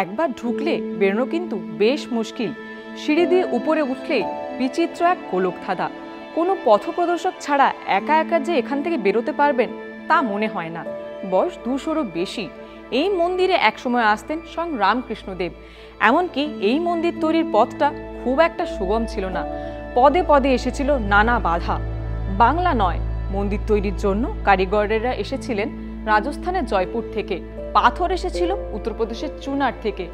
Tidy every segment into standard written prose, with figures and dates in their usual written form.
একবার ঢুকলে বেরোনো কিন্তু বেশ মুশকিল। সিঁড়ি দিয়ে উপরে উঠলেই বিচিত্র এক গোলকধাঁধা। কোনো পথপ্রদর্শক ছাড়া একা একা যে এখান থেকে বেরোতে পারবেন তা মনে হয় না। বয়স 200-রও বেশি। এই মন্দিরে একসময় আসতেন স্বয়ং রামকৃষ্ণদেব। এমনকি এই মন্দির তৈরির পথটা খুব একটা সুগম ছিল না। পদে পদে এসেছিল নানা বাধা। বাংলা নয়, মন্দির তৈরির জন্য কারিগরেরা এসেছিলেন রাজস্থানের জয়পুর থেকে, পাথর এসেছিল উত্তরপ্রদেশের চুনার থেকে।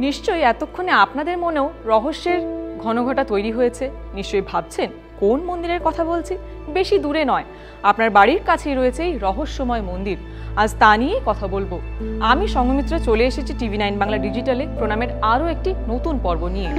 নিশ্চয়ই এতক্ষণে আপনাদের মনেও রহস্যের ঘনঘটা তৈরি হয়েছে। নিশ্চয়ই ভাবছেন কোন মন্দিরের কথা বলছি। বেশি দূরে নয়, আপনার বাড়ির কাছেই রয়েছে এই রহস্যময় মন্দির। আজ তা নিয়েই কথা বলবো। আমি সঙ্গমিত্রা চলে এসেছি TV9 বাংলা ডিজিটালে প্রণামের আরও একটি নতুন পর্ব নিয়ে।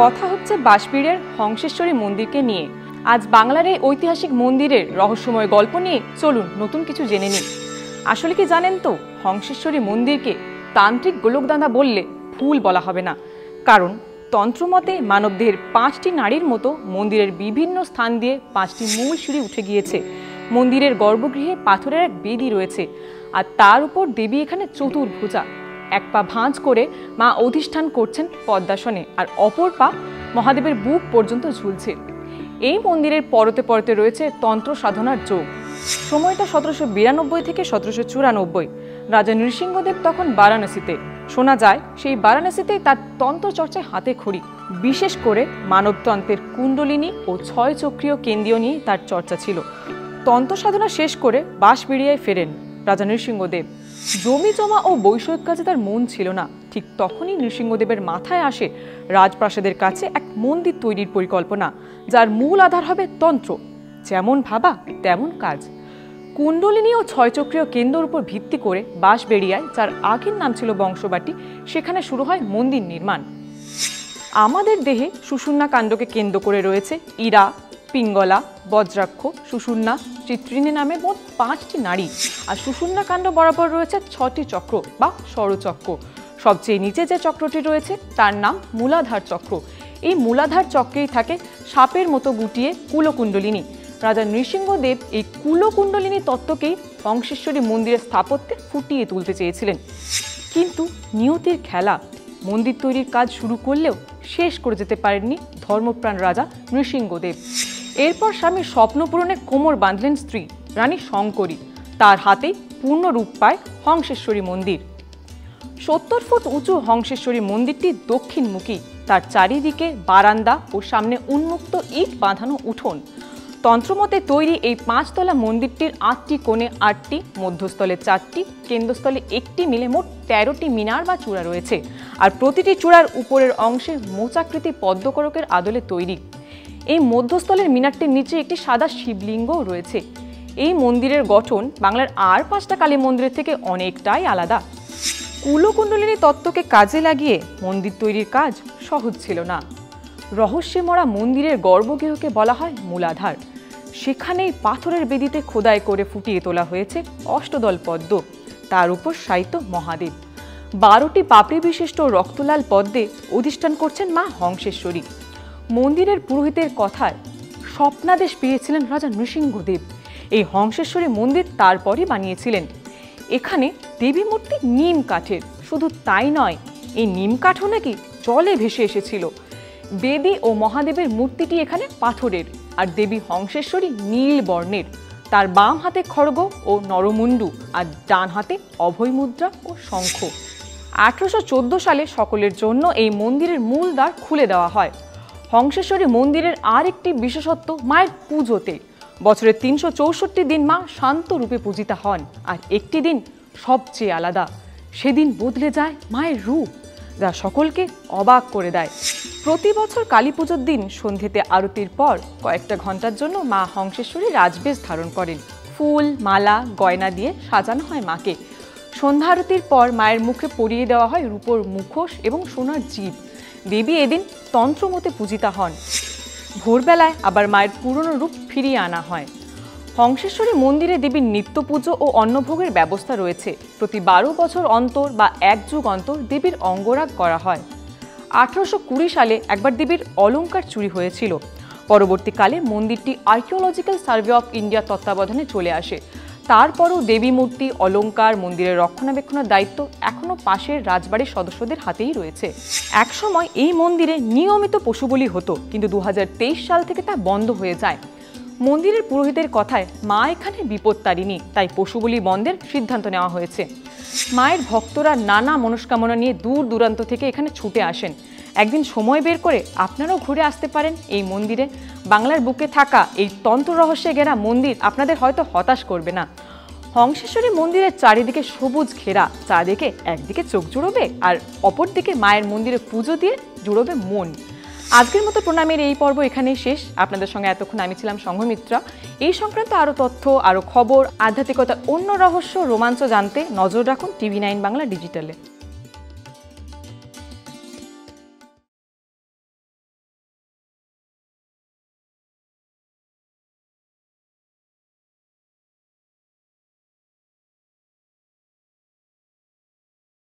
কথা হচ্ছে বাঁশবেড়িয়ার হংসেশ্বরী মন্দিরকে নিয়ে। আজ বাংলার এই ঐতিহাসিক মন্দিরের রহস্যময় গল্প নিয়ে চলুন নতুন কিছু জেনে নিই। আসলে কি জানেন তো, হংসেশ্বরী মন্দিরকে তান্ত্রিক গোলকধাঁধা বললে ভুল বলা হবে না। কারণ তন্ত্রমতে মানবদেহের 5টি নাড়ির মতো মন্দিরের বিভিন্ন স্থান দিয়ে 5টি মূল সিঁড়ি উঠে গিয়েছে। মন্দিরের গর্ভগৃহে পাথরের এক বেদি রয়েছে, আর তার উপর দেবী এখানে চতুর্ভুজা। এক পা ভাঁজ করে মা অধিষ্ঠান করছেন পদ্মাসনে, আর অপর পা মহাদেবের বুক পর্যন্ত ঝুলছে। এই মন্দিরের পরতে পরতে রয়েছে তন্ত্র সাধনার যোগ। সময়টা 1792 থেকে 1794। রাজা নৃসিংহদেব তখন বারাণসীতে। শোনা যায় সেই বারাণসীতেই তার তন্ত্র চর্চায় হাতে খড়ি। বিশেষ করে মানবতন্ত্রের কুণ্ডলিনী ও 6 চক্রীয় কেন্দ্রীয় নিয়ে তার চর্চা ছিল। তন্ত্র সাধনা শেষ করে বাঁশবেড়িয়ায় ফেরেন রাজা নৃসিংহদেব। জমি জমা ও বৈষয়িক কাজে তার মন ছিল না। ঠিক তখনই নৃসিংহদেবের মাথায় আসে রাজপ্রাসাদের কাছে এক মন্দির তৈরির পরিকল্পনা, যার মূল আধার হবে তন্ত্র। যেমন ভাবা তেমন কাজ। কুণ্ডলিনী ও 6 চক্রীয় কেন্দ্রের উপর ভিত্তি করে বাঁশবেড়িয়ায়, যার আগের নাম ছিল বংশবাটি, সেখানে শুরু হয় মন্দির নির্মাণ। আমাদের দেহে সুষুম্না কাণ্ডকে কেন্দ্র করে রয়েছে ইরা, পিঙ্গলা, বজ্রাক্ষ, সুষুম্না, চিত্রিণী নামে মোট 5টি নাড়ি। আর সুষুম্না কাণ্ড বরাবর রয়েছে 6টি চক্র বা ষড়চক্র। সবচেয়ে নিচে যে চক্রটি রয়েছে তার নাম মূলাধার চক্র। এই মূলাধার চক্রেই থাকে সাপের মতো গুটিয়ে কুলকুণ্ডলিনী। রাজা নৃসিংহদেব এই কুলকুণ্ডলিনী তত্ত্বকেই হংসেশ্বরী মন্দিরের স্থাপত্যে ফুটিয়ে তুলতে চেয়েছিলেন। কিন্তু নিয়তির খেলা। মন্দির তৈরির কাজ শুরু করলেও শেষ করে যেতে পারেননি ধর্মপ্রাণ রাজা নৃসিংহদেব। এরপর স্বামীর স্বপ্ন পূরণে কোমর বাঁধলেন স্ত্রী রানী শঙ্করী। তার হাতেই পূর্ণ রূপ পায় হংসেশ্বরী মন্দির। 70 ফুট উঁচু হংসেশ্বরী মন্দিরটি দক্ষিণমুখী। তার চারিদিকে বারান্দা ও সামনে উন্মুক্ত ইট বাঁধানো উঠোন। তন্ত্রমতে তৈরি এই 5 তলা মন্দিরটির 8টি কোণে 8টি, মধ্যস্থলে 4টি, কেন্দ্রস্থলে 1টি মিলে মোট 13টি মিনার বা চূড়া রয়েছে। আর প্রতিটি চূড়ার উপরের অংশে মোচাকৃতি পদ্মকরকের আদলে তৈরি। এই মধ্যস্থলের মিনারটির নিচে একটি সাদা শিবলিঙ্গও রয়েছে। এই মন্দিরের গঠন বাংলার আর 5টা কালী মন্দিরের থেকে অনেকটাই আলাদা। কুলকুণ্ডলিনী তত্ত্বকে কাজে লাগিয়ে মন্দির তৈরির কাজ সহজ ছিল না। রহস্যে মরা মন্দিরের গর্ভগৃহকে বলা হয় মূলাধার। সেখানেই পাথরের বেদিতে খোদাই করে ফুটিয়ে তোলা হয়েছে অষ্টদল পদ্ম। তার উপর শায়িত মহাদেব। 12টি পাপড়ি বিশিষ্ট রক্তলাল পদ্মে অধিষ্ঠান করছেন মা হংসেশ্বরী। মন্দিরের পুরোহিতের কথায় স্বপ্নাদেশ পেয়েছিলেন রাজা নৃসিংহদেব। এই হংসেশ্বরী মন্দির তারপরই বানিয়েছিলেন। এখানে দেবী মূর্তি নিম কাঠের। শুধু তাই নয়, এই নিম কাঠও নাকি জলে ভেসে এসেছিল। বেদী ও মহাদেবের মূর্তিটি এখানে পাথরের, আর দেবী হংসেশ্বরী নীল বর্ণের। তার বাম হাতে খড়গ ও নরমুণ্ডু, আর ডান হাতে অভয় মুদ্রা ও শঙ্খ। 1814 সালে সকলের জন্য এই মন্দিরের মূল দ্বার খুলে দেওয়া হয়। হংসেশ্বরী মন্দিরের আর একটি বিশেষত্ব মায়ের পুজোতে। বছরের 364 দিন মা শান্ত রূপে পূজিতা হন, আর একটি দিন সবচেয়ে আলাদা। সেদিন বদলে যায় মায়ের রূপ, যা সকলকে অবাক করে দেয়। প্রতি বছর কালী পুজোর দিন সন্ধ্যেতে আরতির পর কয়েকটা ঘন্টার জন্য মা হংসেশ্বরী রাজবেশ ধারণ করেন। ফুল, মালা, গয়না দিয়ে সাজানো হয় মাকে। সন্ধ্যা আরতির পর মায়ের মুখে পরিয়ে দেওয়া হয় রূপোর মুখোশ এবং সোনার জিভ। দেবী এদিন তন্ত্রমতে পূজিতা হন। ভোরবেলায় আবার মায়ের পুরনো রূপ ফিরিয়ে আনা হয়। হংসেশ্বরী মন্দিরে দেবীর নিত্য পুজো ও অন্নভোগের ব্যবস্থা রয়েছে। প্রতি 12 বছর অন্তর বা 1 যুগ অন্তর দেবীর অঙ্গরাগ করা হয়। 1820 সালে একবার দেবীর অলংকার চুরি হয়েছিল। পরবর্তীকালে মন্দিরটি আর্কিওলজিক্যাল সার্ভে অফ ইন্ডিয়া তত্ত্বাবধানে চলে আসে। তারপরও দেবী মূর্তি, অলংকার, মন্দিরের রক্ষণাবেক্ষণের দায়িত্ব এখনও পাশের রাজবাড়ির সদস্যদের হাতেই রয়েছে। একসময় এই মন্দিরে নিয়মিত পশু বলি হতো, কিন্তু 2023 সাল থেকে তা বন্ধ হয়ে যায়। মন্দিরের পুরোহিতের কথায় মা এখানে বিপত্তারিণী, তাই পশু বলি বন্ধের সিদ্ধান্ত নেওয়া হয়েছে। মায়ের ভক্তরা নানা মনস্কামনা নিয়ে দূর দূরান্ত থেকে এখানে ছুটে আসেন। একদিন সময় বের করে আপনারাও ঘুরে আসতে পারেন এই মন্দিরে। বাংলার বুকে থাকা এই তন্ত্র রহস্যে ঘেরা মন্দির আপনাদের হয়তো হতাশ করবে না। হংসেশ্বরী মন্দিরের চারিদিকে সবুজ ঘেরা, চারিদিকে একদিকে চোখ জুড়োবে আর অপরদিকে মায়ের মন্দিরে পুজো দিয়ে জুড়োবে মন। আজকের মতো প্রণামের এই পর্ব এখানেই শেষ। আপনাদের সঙ্গে এতক্ষণ আমি ছিলাম সংঘমিত্রা। এই সংক্রান্ত আরও তথ্য, আরও খবর, আধ্যাত্মিকতার অন্য রহস্য, রোমাঞ্চ জানতে নজর রাখুন TV9 বাংলা ডিজিটালে।